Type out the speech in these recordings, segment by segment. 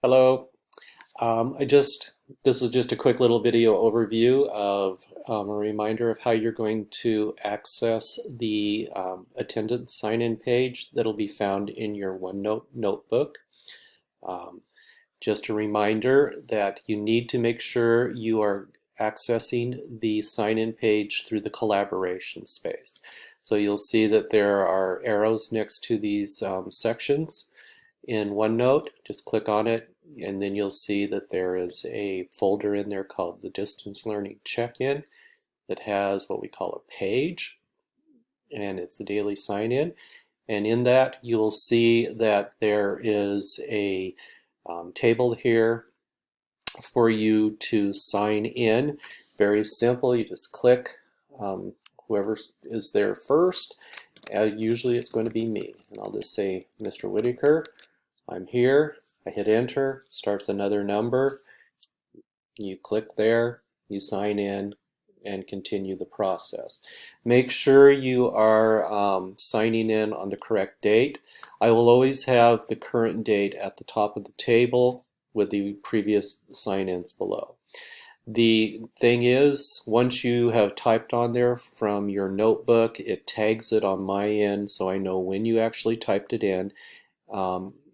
Hello. This is just a quick little video overview of a reminder of how you're going to access the attendance sign-in page that'll be found in your OneNote notebook. Just a reminder that you need to make sure you are accessing the sign-in page through the collaboration space. So you'll see that there are arrows next to these sections in OneNote. Just click on it, and then you'll see that there is a folder in there called the Distance Learning Check-in that has what we call a page, and it's the daily sign-in. And in that, you'll see that there is a table here for you to sign in. Very simple. You just click whoever is there first. Usually it's going to be me, and I'll just say Mr. Whitaker. I'm here. I hit enter, starts another number. You click there, you sign in, and continue the process. Make sure you are signing in on the correct date. I will always have the current date at the top of the table with the previous sign-ins below. The thing is, once you have typed on there from your notebook, it tags it on my end so I know when you actually typed it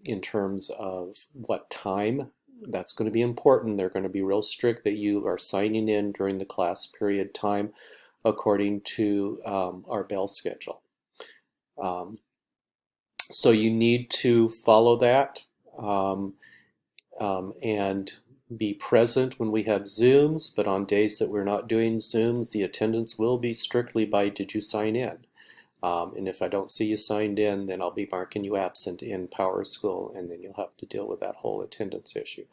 in terms of what time. That's going to be important. They're going to be real strict that you are signing in during the class period time according to our bell schedule. So you need to follow that and be present when we have Zooms, but on days that we're not doing Zooms, the attendance will be strictly by did you sign in? And if I don't see you signed in, then I'll be marking you absent in PowerSchool, and then you'll have to deal with that whole attendance issue.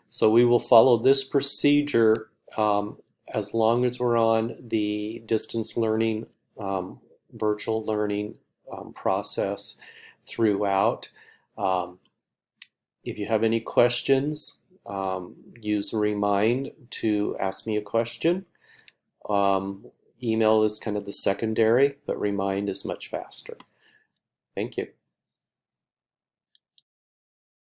So we will follow this procedure as long as we're on the distance learning, virtual learning process throughout. If you have any questions, use Remind to ask me a question. Email is kind of the secondary, but Remind is much faster. Thank you.